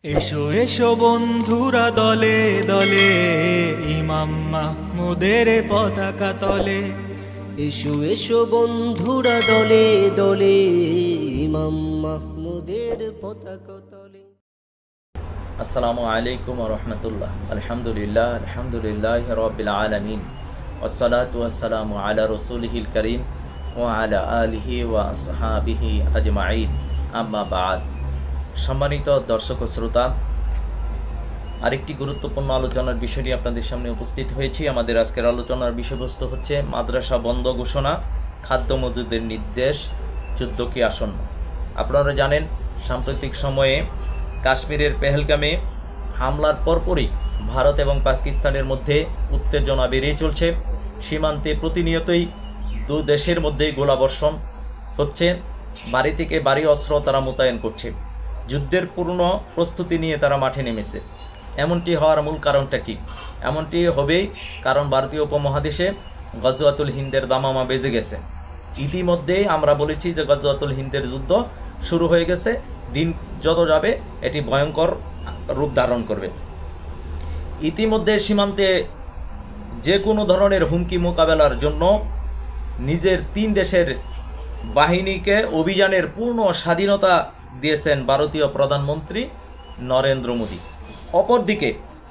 এসো এসো বন্ধুরা দলে দলে, ইমাম মাহমুদের পতাকা তলে। এসো এসো বন্ধুরা দলে দলে, ইমাম মাহমুদের পতাকা তলে। আসসালামু আলাইকুম ওয়া রাহমাতুল্লাহ। আলহামদুলিল্লাহ আলহামদুলিল্লাহি রাব্বিল আলামিন, ওয়াসসালাতু ওয়াসসালামু আলা রাসূলিহিল কারীম ওয়া আলা আলিহি ওয়া আসহাবিহি আজমাইন, আম্মা বাদ। সম্মানিত দর্শক ও শ্রোতা, আরেকটি গুরুত্বপূর্ণ আলোচনার বিষয় নিয়ে আপনাদের সামনে উপস্থিত হয়েছি। আমাদের আজকের আলোচনার বিষয়বস্তু হচ্ছে মাদ্রাসা বন্ধ ঘোষণা, খাদ্য মজুদের নির্দেশ, যুদ্ধ কি আসন্ন। আপনারা জানেন, সাম্প্রতিক সময়ে কাশ্মীরের পেহেলগামে হামলার পরপরই ভারত এবং পাকিস্তানের মধ্যে উত্তেজনা বেড়েই চলছে। সীমান্তে প্রতিনিয়তই দু দেশের মধ্যেই গোলাবর্ষণ হচ্ছে। বাড়ি থেকে বাড়ি অস্ত্র তারা মোতায়েন করছে। যুদ্ধের পূর্ণ প্রস্তুতি নিয়ে তারা মাঠে নেমেছে। এমনটি হওয়ার মূল কারণটা কি? এমনটি হবেই কারণ ভারতীয় উপমহাদেশে গজওয়াতুল হিন্দের দামামা বেজে গেছে। ইতিমধ্যেই আমরা বলেছি যে গজওয়াতুল হিন্দের যুদ্ধ শুরু হয়ে গেছে। দিন যত যাবে এটি ভয়ঙ্কর রূপ ধারণ করবে। ইতিমধ্যে সীমান্তে যে কোনো ধরনের হুমকি মোকাবেলার জন্য নিজের তিন দেশের বাহিনীকে অভিযানের পূর্ণ স্বাধীনতা দিয়েছেন ভারতীয় প্রধানমন্ত্রী নরেন্দ্র মোদী। অপরদিকে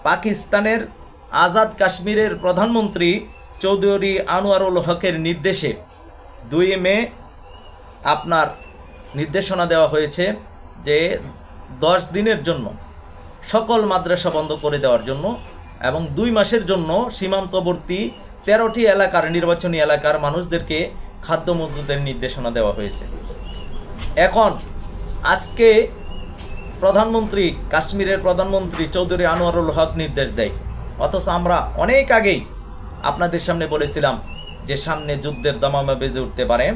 পাকিস্তানের আজাদ কাশ্মীরের প্রধানমন্ত্রী চৌধুরী আনোয়ারুল হকের নির্দেশে 2 মে আপনার নির্দেশনা দেওয়া হয়েছে যে 10 দিনের জন্য সকল মাদ্রাসা বন্ধ করে দেওয়ার জন্য এবং 2 মাসের জন্য সীমান্তবর্তী 13টি এলাকার নির্বাচনী এলাকার মানুষদেরকে খাদ্য মজুদের নির্দেশনা দেওয়া হয়েছে। এখন আজকে কাশ্মীরের প্রধানমন্ত্রী চৌধুরী আনোয়ারুল হক নির্দেশ দেয়, অথচ আমরা অনেক আগেই আপনাদের সামনে বলেছিলাম যে সামনে যুদ্ধের দামামা বেজে উঠতে পারে।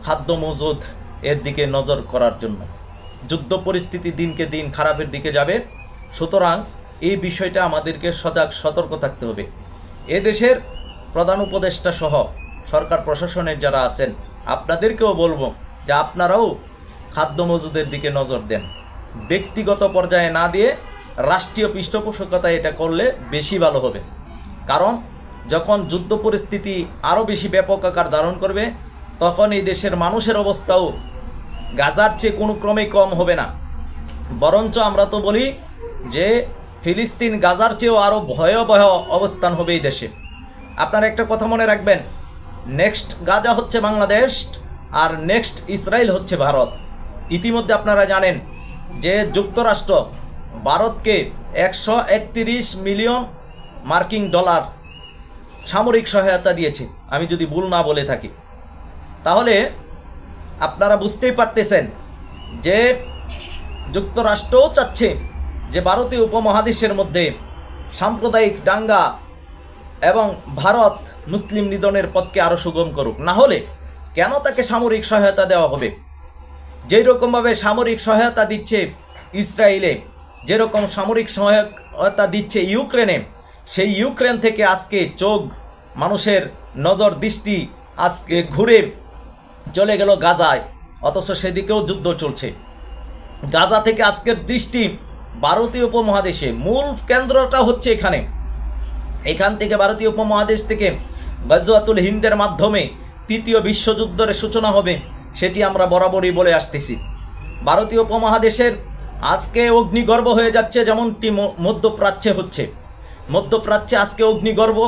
খাদ্য মজুদ এর দিকে নজর করার জন্য যুদ্ধ পরিস্থিতি দিনকে দিন খারাপের দিকে যাবে। সুতরাং এই বিষয়টা আমাদেরকে সতর্ক থাকতে হবে। এদেশের প্রধান উপদেষ্টা সহ সরকার প্রশাসনের যারা আছেন আপনাদেরকেও বলবো যে আপনারাও খাদ্য মজুদের দিকে নজর দেন। ব্যক্তিগত পর্যায়ে না দিয়ে রাষ্ট্রীয় পৃষ্ঠপোষকতায় এটা করলে বেশি ভালো হবে। কারণ যখন যুদ্ধ পরিস্থিতি আরও বেশি ব্যাপক আকার ধারণ করবে তখন এই দেশের মানুষের অবস্থাও গাজার চেয়ে কোনো ক্রমেই কম হবে না। বরঞ্চ আমরা তো বলি যে ফিলিস্তিন গাজার চেয়েও আরও ভয়াবহ অবস্থান হবে এই দেশে। আপনারা একটা কথা মনে রাখবেন, নেক্সট গাজা হচ্ছে বাংলাদেশ আর নেক্সট ইসরায়েল হচ্ছে ভারত। ইতিমধ্যে আপনারা জানেন যে যুক্তরাষ্ট্র ভারতকে 131 মিলিয়ন মার্কিন ডলার সামরিক সহায়তা দিয়েছে, আমি যদি ভুল না বলে থাকি। তাহলে আপনারা বুঝতেই পারতেছেন যে যুক্তরাষ্ট্রও চাচ্ছে যে ভারতীয় উপমহাদেশের মধ্যে সাম্প্রদায়িক দাঙ্গা এবং ভারত মুসলিম নিধনের পথকে আরও সুগম করুক। না হলে কেন তাকে সামরিক সহায়তা দেওয়া হবে? যেই রকমভাবে সামরিক সহায়তা দিচ্ছে ইসরায়েলে, যেরকম সামরিক সহায়তা দিচ্ছে ইউক্রেনে, সেই ইউক্রেন থেকে আজকে মানুষের নজর দৃষ্টি আজকে ঘুরে চলে গেল গাজায়, অথচ সেদিকেও যুদ্ধ চলছে। গাজা থেকে আজকের দৃষ্টি ভারতীয় উপমহাদেশে, মূল কেন্দ্রটা হচ্ছে এখান থেকে ভারতীয় উপমহাদেশ থেকে গজওয়াতুল হিন্দের মাধ্যমে 3য় বিশ্বযুদ্ধের সূচনা হবে, সেটি আমরা বরাবরই বলে আসতেছি। ভারতীয় উপমহাদেশের আজকে অগ্নিগর্ভ হয়ে যাচ্ছে, যেমনটি মধ্যপ্রাচ্যে হচ্ছে। মধ্যপ্রাচ্যে আজকে অগ্নিগর্ভ,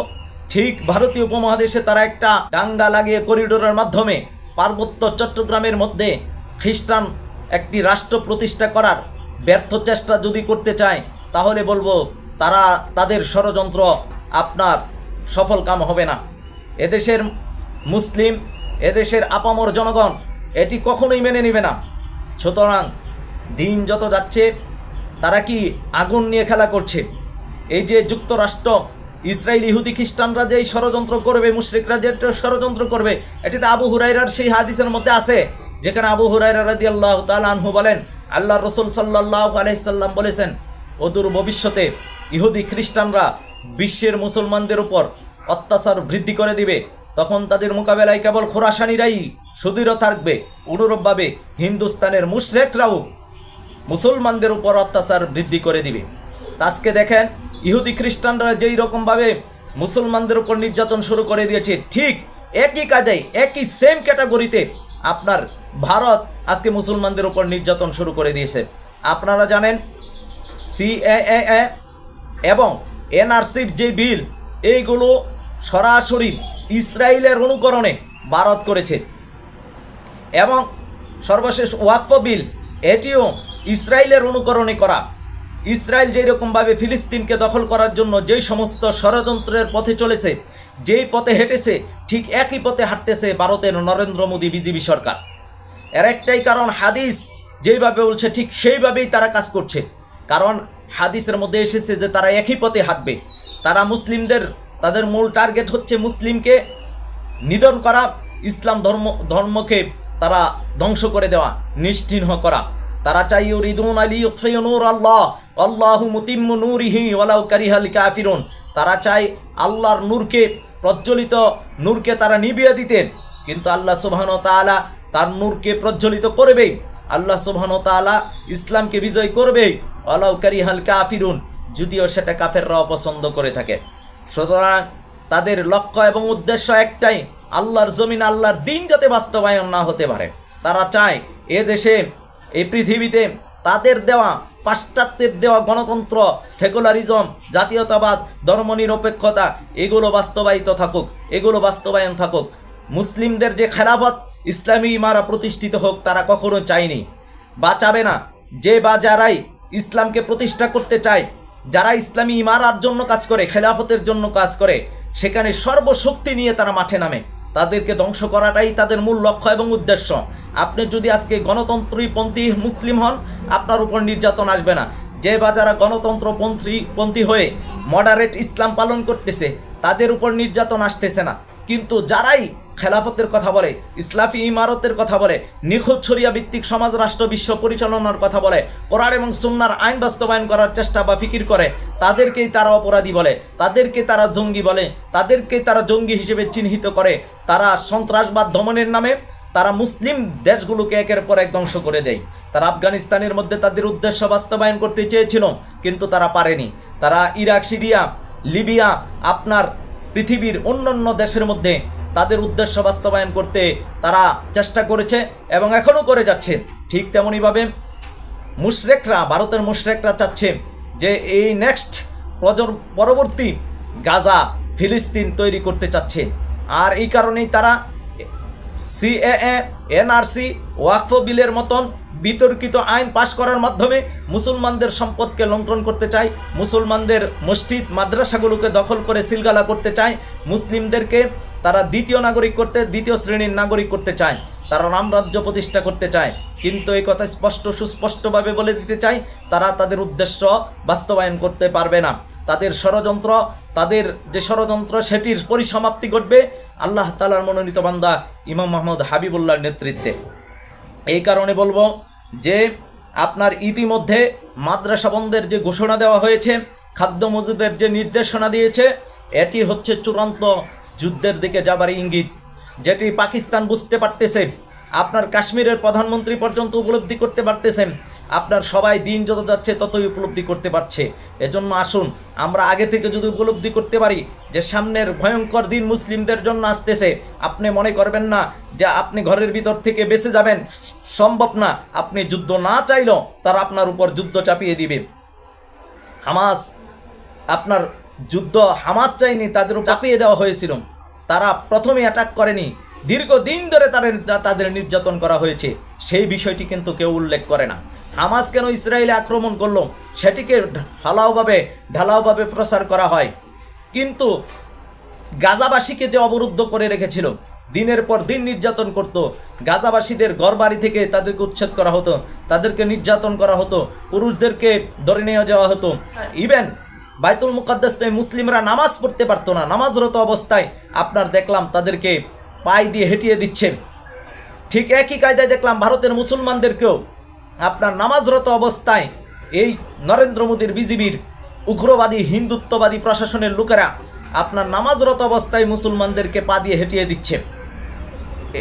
ঠিক ভারতীয় উপমহাদেশে তারা একটা দাঙ্গা লাগিয়ে করিডোরের মাধ্যমে পার্বত্য চট্টগ্রামের মধ্যে খ্রিস্টান একটি রাষ্ট্র প্রতিষ্ঠা করার ব্যর্থ চেষ্টা যদি করতে চায় তাহলে বলবো তাদের ষড়যন্ত্র আপনার সফল কাম হবে না। এদেশের মুসলিম, এদেশের আপামর জনগণ এটি কখনোই মেনে নেবে না। সুতরাং দিন যত যাচ্ছে তারা কি আগুন নিয়ে খেলা করছে। এই যে যুক্তরাষ্ট্র, ইসরায়েল, ইহুদি, খ্রিস্টানরা যেই ষড়যন্ত্র করবে, মুশরিকরা যে ষড়যন্ত্র করবে, এটিতে আবু হুরায়রার সেই হাদিসের মধ্যে আছে যেখানে আবু হুরায়রা রাদিয়াল্লাহু তাআলা আনহু বলেন, আল্লাহর রাসূল সাল্লাল্লাহু আলাইহি সাল্লাম বলেছেন, অদূর ভবিষ্যতে ইহুদি খ্রিস্টানরা বিশ্বের মুসলমানদের উপর অত্যাচার বৃদ্ধি করে দিবে। তখন তাদের মোকাবেলায় কেবল খোরাসানিরাই সুদৃঢ় থাকবে। অনুরূপভাবে হিন্দুস্তানের মুশরিকরাও মুসলমানদের উপর অত্যাচার বৃদ্ধি করে দিবে। আজকে দেখেন ইহুদি খ্রিস্টানরা যেই রকমভাবে মুসলমানদের উপর নির্যাতন শুরু করে দিয়েছে, ঠিক একই কাজে একই সেম ক্যাটাগরিতে আপনার ভারত আজকে মুসলমানদের উপর নির্যাতন শুরু করে দিয়েছে। আপনারা জানেন সিএএ এবং এনআরসির যে বিল, এইগুলো সরাসরি ইসরায়েলের অনুকরণে ভারত করেছে এবং সর্বশেষ ওয়াকফ বিল, এটিও ইসরায়েলের অনুকরণে করা। ইসরায়েল যেই রকমভাবে ফিলিস্তিনকে দখল করার জন্য যেই সমস্ত ষড়যন্ত্রের পথে চলেছে, যেই পথে হেঁটেছে, ঠিক একই পথে হাঁটতেছে ভারতের নরেন্দ্র মোদী বিজেপি সরকার। এর একটাই কারণ, হাদিস যেইভাবে বলছে ঠিক সেইভাবেই তারা কাজ করছে। কারণ হাদিসের মধ্যে এসেছে যে তারা একই পথে হাঁটবে। তারা মুসলিমদের, তাদের মূল টার্গেট হচ্ছে মুসলিমকে নিধন করা, ইসলাম ধর্মকে তারা ধ্বংস করে দেওয়া, নিশ্চিহ্ন করা। তারা চাই ইউরিদুন আলী ইউতফিউ নূর আল্লাহ আল্লাহু মুতিম্মু নূরিহি ওয়ালাউ কারিহাল কাফিরুন। তারা চায় আল্লাহর নূরকে, প্রজ্বলিত নূরকে তারা নিভিয়ে দিতেন, কিন্তু আল্লাহ সুবহানাহু ওয়া তাআলা তার নূরকে প্রজ্বলিত করবেই। আল্লাহ সুবহানাহু ওয়া তাআলা ইসলামকে বিজয় করবেই, ওয়ালাউ কারিহাল কাফিরুন, যদিও সেটা কাফেররাও পছন্দ করে থাকে। সুতরাং তাদের লক্ষ্য এবং উদ্দেশ্য একটাই, আল্লাহর জমিন, আল্লাহর দিন যাতে বাস্তবায়ন না হতে পারে। তারা চায় এ দেশে, এই পৃথিবীতে তাদের দেওয়া, পাশ্চাত্যের দেওয়া গণতন্ত্র, সেকুলারিজম, জাতীয়তাবাদ, ধর্মনিরপেক্ষতা, এগুলো বাস্তবায়িত থাকুক, এগুলো বাস্তবায়ন থাকুক। মুসলিমদের যে খেলাফত, ইসলামী ইমারা প্রতিষ্ঠিত হোক, তারা কখনো চায়নি বা চাবে না। যে বা যারাই ইসলামকে প্রতিষ্ঠা করতে চায়, যারা ইসলামী ইমারার জন্য কাজ করে, খেলাফতের জন্য কাজ করে, সেখানে সর্বশক্তি নিয়ে তারা মাঠে নামে। তাদেরকে ধ্বংস করাটাই তাদের মূল লক্ষ্য এবং উদ্দেশ্য। আপনি যদি গণতন্ত্রপন্থী মুসলিম হন, আপনার উপর নির্যাতন আসবে না। যে বা যারা গণতন্ত্রপন্থী হয়ে মডারেট ইসলাম পালন করতেছে, তাদের উপর নির্যাতন আসতেছে না। কিন্তু যারাই খেলাফতের কথা বলে, ইসলাফি ইমারতের কথা বলে, নিখুঁত শরিয়া ভিত্তিক সমাজ রাষ্ট্র বিশ্ব পরিচালনার কথা বলে, কোরআন এবং সুন্নাহর আইন বাস্তবায়ন করার চেষ্টা বা ফিকির করে, তাদেরকেই তারা অপরাধী বলে, তাদেরকে তারা জঙ্গি বলে, তাদেরকে তারা জঙ্গি হিসেবে চিহ্নিত করে। তারা সন্ত্রাসবাদ দমনের নামে তারা মুসলিম দেশগুলোকে একের পর এক ধ্বংস করে দেয়। তারা আফগানিস্তানের মধ্যে তাদের উদ্দেশ্য বাস্তবায়ন করতে চেয়েছিল, কিন্তু তারা পারেনি। তারা ইরাক, সিরিয়া, লিবিয়া, আপনার পৃথিবীর অন্যান্য দেশের মধ্যে তাদের উদ্দেশ্য বাস্তবায়ন করতে তারা চেষ্টা করেছে এবং এখনও করে যাচ্ছে। ঠিক তেমনইভাবে মুশরিকরা, ভারতের মুশরিকরা চাচ্ছে যে এই নেক্সট পরবর্তী গাজা, ফিলিস্তিন তৈরি করতে চাচ্ছে। আর এই কারণেই তারা সিএএ, এনআরসি, ওয়াকফ বিলের মতন বিতর্কিত আইন পাশ করার মাধ্যমে মুসলমানদের সম্পদকে লুণ্ঠন করতে চায়, মুসলমানদের মসজিদ মাদ্রাসাগুলোকে দখল করে সিলগালা করতে চায়, মুসলিমদেরকে তারা দ্বিতীয় শ্রেণীর নাগরিক করতে চায়, তারা রামরাজ্য প্রতিষ্ঠা করতে চায়। কিন্তু এই কথা সুস্পষ্টভাবে বলে দিতে চাই, তারা তাদের উদ্দেশ্য বাস্তবায়ন করতে পারবে না। তাদের যে ষড়যন্ত্র সেটির পরিসমাপ্তি ঘটবে আল্লাহ তাআলার মনোনীত বান্দা ইমাম মোহাম্মদ হাবিবুল্লাহর নেতৃত্বে। এই কারণে বলবো যে আপনার ইতিমধ্যে মাদ্রাসা বন্ধের যে ঘোষণা দেওয়া হয়েছে, খাদ্য মজুদের যে নির্দেশনা দিয়েছে, এটি হচ্ছে চূড়ান্ত যুদ্ধের দিকে যাবার ইঙ্গিত, যেটি পাকিস্তান বুঝতে পারতেছে, আপনার কাশ্মীরের প্রধানমন্ত্রী পর্যন্ত উপলব্ধি করতে পারতেছেন, আপনার সবাই দিন যত যাচ্ছে ততই উপলব্ধি করতে পারছে। এজন্য আসুন আমরা আগে থেকে যদি উপলব্ধি করতে পারি যে সামনের ভয়ঙ্কর দিন মুসলিমদের জন্য আসতেছে, আপনি মনে করবেন না যে আপনি ঘরের ভিতর থেকে বেঁচে যাবেন, সম্ভব না। আপনি যুদ্ধ না চাইলেও তারা আপনার উপর যুদ্ধ চাপিয়ে দিবে। হামাস, আপনার যুদ্ধ হামাস চাইনি, তাদের চাপিয়ে দেওয়া হয়েছিল। তারা প্রথমে অ্যাটাক করেনি, দীর্ঘদিন ধরে তাদের নির্যাতন করা হয়েছে, সেই বিষয়টি কিন্তু কেউ উল্লেখ করে না। হামাস কেন ইসরায়েলে আক্রমণ করলো সেটিকে ঢালাওভাবে প্রচার করা হয়, কিন্তু গাজাবাসীকে যে অবরুদ্ধ করে রেখেছিল, দিনের পর দিন নির্যাতন করত, গাজাবাসীদের ঘরবাড়ি থেকে তাদেরকে উচ্ছেদ করা হতো, তাদেরকে নির্যাতন করা হতো, পুরুষদেরকে ধরে নিয়ে যাওয়া হতো। ইভেন বাইতুল মুকাদ্দাসে মুসলিমরা নামাজ পড়তে পারতো না, নামাজরত অবস্থায় আপনার দেখলাম তাদেরকে পায়ে দিয়ে হেঁটিয়ে দিচ্ছে। ঠিক একই কায়দায় দেখলাম ভারতের মুসলমানদেরকেও আপনার নামাজরত অবস্থায় এই নরেন্দ্র মোদীর বিজেপির উগ্রবাদী হিন্দুত্ববাদী প্রশাসনের লোকেরা আপনার নামাজরত অবস্থায় মুসলমানদেরকে পা দিয়ে হেঁটিয়ে দিচ্ছে।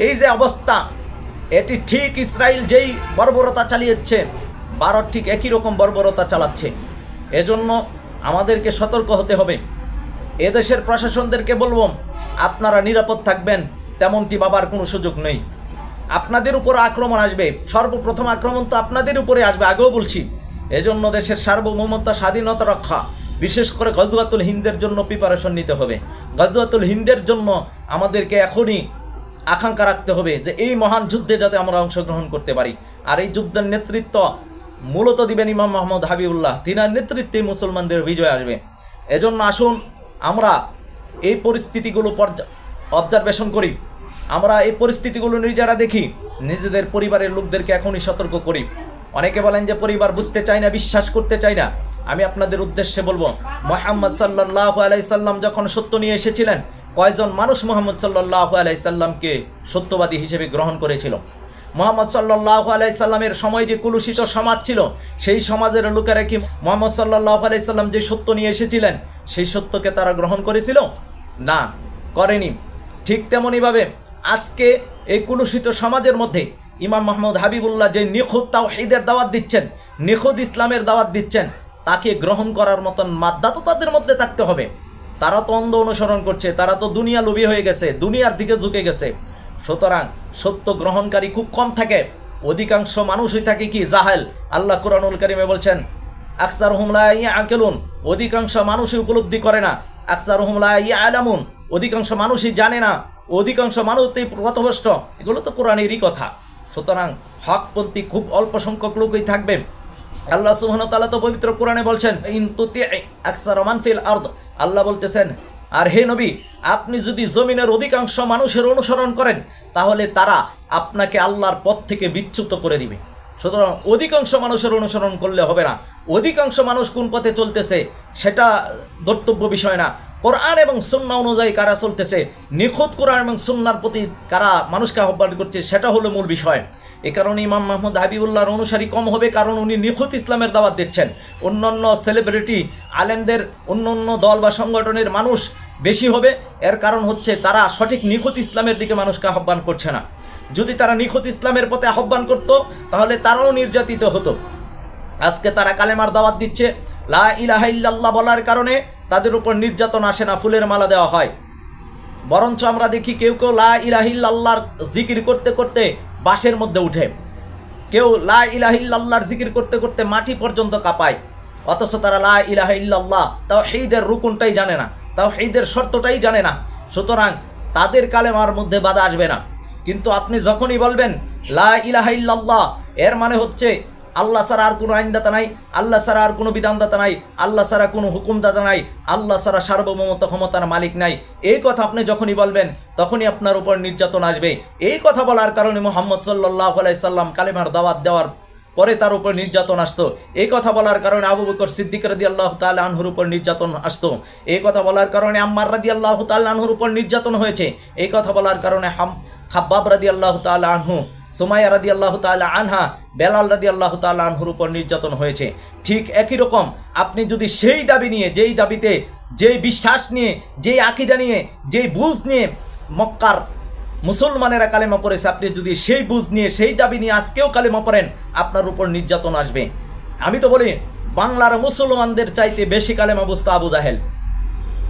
এই যে অবস্থা, এটি ঠিক ইসরায়েল যেই বর্বরতা চালিয়েছে, ভারত ঠিক একই রকম বর্বরতা চালাচ্ছে। এজন্য আমাদেরকে সতর্ক হতে হবে। এদেশের প্রশাসনদেরকে বলবো, আপনারা নিরাপদ থাকবেন, তেমনটি ভাবার কোনো সুযোগ নেই। আপনাদের উপর আক্রমণ আসবে, সর্বপ্রথম আক্রমণ তো আপনাদের উপরে আসবে, আগেও বলছি। এজন্য দেশের সার্বভৌমত্ব, স্বাধীনতা রক্ষা, বিশেষ করে গজওয়াতুল হিন্দের জন্য প্রিপারেশন নিতে হবে। গজওয়াতুল হিন্দের জন্য আমাদেরকে এখনই আকাঙ্ক্ষা রাখতে হবে যে এই মহান যুদ্ধে যাতে আমরা অংশগ্রহণ করতে পারি। আর এই যুদ্ধের নেতৃত্ব মূলত দিবেন ইমাম মোহাম্মদ হাবিবুল্লাহ, তিনার নেতৃত্বে মুসলমানদের বিজয় আসবে। এজন্য আসুন আমরা এই পরিস্থিতিগুলো অবজারভেশন করি, আমরা এই পরিস্থিতিগুলো নিজেরা দেখি, নিজেদের পরিবারের লোকদেরকে এখনই সতর্ক করি। অনেকে বলেন যে পরিবার বুঝতে চায় না, বিশ্বাস করতে চায় না। আমি আপনাদের উদ্দেশ্যে বলবো, মুহাম্মদ সাল্লাল্লাহু আলাইহি সাল্লাম যখন সত্য নিয়ে এসেছিলেন, কয়জন মানুষ মুহাম্মদ সাল্লাল্লাহু আলাইহি সাল্লামকে সত্যবাদী হিসেবে গ্রহণ করেছিল? মুহাম্মদ সাল্লাল্লাহু আলাইহি সাল্লামের সময় যে কুলুষিত সমাজ ছিল, সেই সমাজের লোকেরা কি মুহাম্মদ সাল্লাল্লাহু আলাইহি সাল্লাম যে সত্য নিয়ে এসেছিলেন সেই সত্যকে তারা গ্রহণ করেছিল? না, করেনি। ঠিক তেমনইভাবে আজকে এই কুলুষিত সমাজের মধ্যে ইমাম মোহাম্মদ হাবিবুল্লাহ যে নিখুঁত তাওহীদের দাওয়াত দিচ্ছেন, নিখুঁত ইসলামের দাওয়াত দিচ্ছেন, তাকে গ্রহণ করার মতন মাদ্দা তো তাদের মধ্যে থাকতে হবে। তারা তো অন্ধ অনুসরণ করছে, তারা তো দুনিয়া লোভী হয়ে গেছে, দুনিয়ার দিকে ঝুঁকে গেছে। সুতরাং সত্য গ্রহণকারী খুব কম থাকে, অধিকাংশ মানুষই থাকে কি জাহেল। আল্লাহ কুরআনুল কারীমে বলছেন, আকসারুহুম লা ইয়াকিলুন, অধিকাংশ মানুষই উপলব্ধি করে না। আকসারুহুম লা ইয়ালামুন, অধিকাংশ মানুষই জানে না, অধিকাংশ মানুষই পথভ্রষ্ট। এগুলো তো কোরআনেরই কথা। সুতরাং হকপন্থী খুব অল্প সংখ্যক লোকই থাকবে। আল্লাহ সুবহানাহু ওয়া তাআলা তো পবিত্র কোরআনে বলছেন, ইন তুতি আকসারা মান ফিল আরদ, আল্লাহ বলতেছেন, আর হে নবী, আপনি যদি জমিনের অধিকাংশ মানুষের অনুসরণ করেন তাহলে তারা আপনাকে আল্লাহর পথ থেকে বিচ্যুত করে দিবে। সুতরাং অধিকাংশ মানুষের অনুসরণ করলে হবে না। অধিকাংশ মানুষ কোন পথে চলতেছে সেটা ধর্তব্য বিষয় না। কোরআন এবং সুন্নাহ অনুযায়ী কারা চলতেছে, নিখুঁত কোরআন এবং সুন্নাহর প্রতি কারা মানুষকে আহ্বান করছে, সেটা হলো মূল বিষয়। এ কারণে ইমাম মোহাম্মদ হাবিবুল্লাহর অনুসারী কম হবে, কারণ উনি নিখুঁত ইসলামের দাওয়াত দিচ্ছেন। অন্যান্য সেলিব্রিটি আলেমদের, অন্যান্য দল বা সংগঠনের মানুষ বেশি হবে। এর কারণ হচ্ছে তারা সঠিক নিখুঁত ইসলামের দিকে মানুষকে আহ্বান করছে না। যদি তারা নিখুঁত ইসলামের পথে আহ্বান করত তাহলে তারাও নির্যাতিত হতো। আজকে তারা কালেমার দাওয়াত দিচ্ছে, লা ইলাহা ইল্লাল্লাহ বলার কারণে তাদের উপর নির্যাতন আসে না, ফুলের মালা দেওয়া হয়। বরঞ্চ আমরা দেখি কেউ কেউ লা ইলাহা ইল্লাল্লাহর জিকির করতে করতে বাঁশের মধ্যে উঠে, কেউ লা ইলাহা ইল্লাল্লাহর জিকির করতে করতে মাটি পর্যন্ত কাঁপায়। অথচ তারা লা ইলাহা ইল্লাল্লাহ তাওহীদের রুকুনটাই জানে না, তাওহীদের শর্তটাই জানে না। সুতরাং তাদের কালেমার মধ্যে বাধা আসবে না। কিন্তু আপনি যখনই বলবেন লা ইলাহা ইল্লাল্লাহ, এর মানে হচ্ছে আল্লাহ ছাড়া আর কোনো আইনদাতা নাই, আল্লাহ ছাড়া আর কোনো বিধানদাতা নাই, আল্লাহ ছাড়া কোনো হুকুমদাতা নাই, আল্লাহ ছাড়া সার্বভৌমত্ব ক্ষমতার মালিক নাই, এই কথা আপনি যখনই বলবেন তখনই আপনার উপর নির্যাতন আসবে। এই কথা বলার কারণে মুহাম্মদ সাল্লাল্লাহু আলাইহি সাল্লাম কালেমার দাওয়াত দেওয়ার পরে তার উপর নির্যাতন আসতো। এই কথা বলার কারণে আবু বকর সিদ্দিক রাদিয়াল্লাহু তাআলা আনহুর উপর নির্যাতন আসতো। এই কথা বলার কারণে আম্মার রাদিয়াল্লাহু তাআলা আনহুর উপর নির্যাতন হয়েছে। এই কথা বলার কারণে খাব্বাব রাদিয়াল্লাহু তাআলা আনহু, সুমাইয়া রাদিয়াল্লাহু তাআলা আনহা, বেলাল রাদিয়াল্লাহু তাআলা আনহুর উপর নির্যাতন হয়েছে। ঠিক একই রকম আপনি যদি সেই দাবি নিয়ে, যেই দাবিতে, যেই বিশ্বাস নিয়ে, যেই আকীদা নিয়ে, যেই বুঝ নিয়ে মক্কার মুসলমানেরা কালেমা পড়েছে, আপনি যদি সেই বুঝ নিয়ে, সেই দাবি নিয়ে আজকেও কালেমা পড়েন, আপনার উপর নির্যাতন আসবে। আমি তো বলি, বাংলার মুসলমানদের চাইতে বেশি কালেমা বুঝতো আবু জাহেল,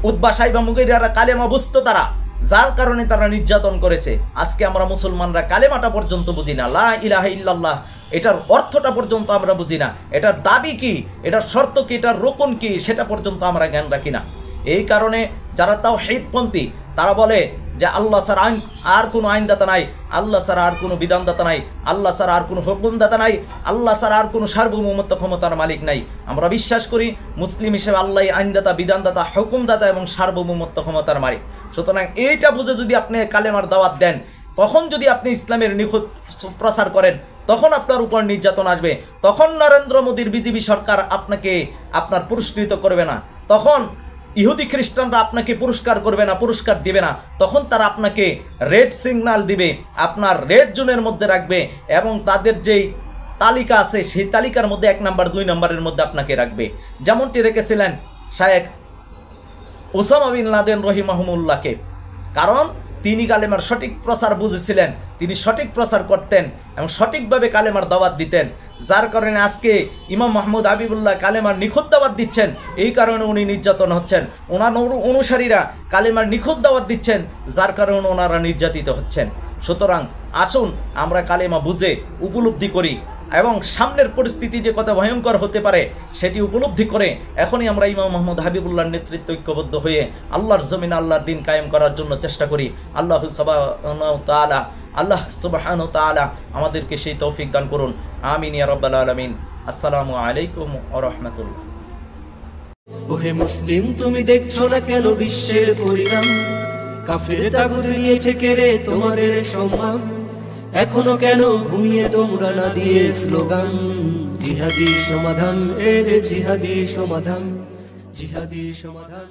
উতবা সাইবা মুগীরারা কালেমা বুঝতো তারা, যার কারণে তারা নির্যাতন করেছে। আজকে আমরা মুসলমানরা কালেমাটা পর্যন্ত বুঝি না, লা ইলাহা ইল্লাল্লাহ এটার অর্থটা পর্যন্ত আমরা বুঝি না, এটার দাবি কি, এটার শর্ত কি, এটার রোকন কি, সেটা পর্যন্ত আমরা জ্ঞান রাখি না। এই কারণে যারা তাওহীদপন্থী তারা বলে যে আল্লাহ ছাড়া আর কোনো আইনদাতা নাই, আল্লাহ ছাড়া আর কোনো বিধানদাতা নাই, আল্লাহ ছাড়া আর কোনো হুকুমদাতা নাই, আল্লাহ ছাড়া আর কোনো সার্বভৌমত্ব ক্ষমতার মালিক নাই। আমরা বিশ্বাস করি মুসলিম হিসেবে আল্লাহ আইনদাতা, বিধানদাতা, হুকুমদাতা এবং সার্বভৌমত্ব ক্ষমতার মালিক। সুতরাং এইটা বুঝে যদি আপনি কালেমার দাওয়াত দেন, তখন যদি আপনি ইসলামের নিখুঁত প্রচার করেন, তখন আপনার উপর নির্যাতন আসবে। তখন নরেন্দ্র মোদীর বিজেপি সরকার আপনাকে আপনার পুরস্কৃত করবে না, তখন ইহুদি খ্রিস্টানরা আপনাকে পুরস্কার করবে না, পুরস্কার দিবে না। তখন তারা আপনাকে রেড সিগন্যাল দিবে, আপনার রেড জোনের মধ্যে রাখবে এবং তাদের যেই তালিকা আছে সেই তালিকার মধ্যে 1 নাম্বার 2 নাম্বারের মধ্যে আপনাকে রাখবে, যেমনটি রেখেছিলেন শায়েখ ওসামা বিন লাদেন রহিমাহুমুল্লাহকে। কারণ তিনি কালেমার সঠিক প্রচার বুঝেছিলেন, তিনি সঠিক প্রচার করতেন এবং সঠিকভাবে কালেমার দাওয়াত দিতেন। যার কারণে আজকে ইমাম মাহমুদ হাবিবুল্লাহ কালেমার নিখুঁত দাওয়াত দিচ্ছেন, এই কারণে উনি নির্যাতন হচ্ছেন। ওনার অনুসারীরা কালেমার নিখুঁত দাওয়াত দিচ্ছেন, যার কারণে ওনারা নির্যাতিত হচ্ছেন। সুতরাং আসুন আমরা কালেমা বুঝে উপলব্ধি করি এবং সামনের পরিস্থিতি যে কত ভয়ঙ্কর হতে পারে সেটি উপলব্ধি করে এখনই আমরা ইমাম মাহমুদ হাবিবুল্লাহর নেতৃত্বে ঐক্যবদ্ধ হয়ে আল্লাহর জমিন আল্লাহর দিন কায়েম করার জন্য চেষ্টা করি। আল্লাহ সুবহানাহু ওয়া তাআলা আমাদেরকে সেই তৌফিক দান করুন। আমিন ইয়া রাব্বাল আলামিন। আসসালামু আলাইকুম ওয়া রাহমাতুল্লাহ। ওহে মুসলিম, তুমি দেখছো না কেন বিশ্বের পরিণাম? কাফের তাগুত নিয়েছে কেড়ে তোমাদের সম্মান। এখনো কেন ঘুমিয়ে তোমরা না দিয়ে স্লোগান? জিহাদি সমাধান, এর জিহাদি সমাধান, জিহাদি সমাধান।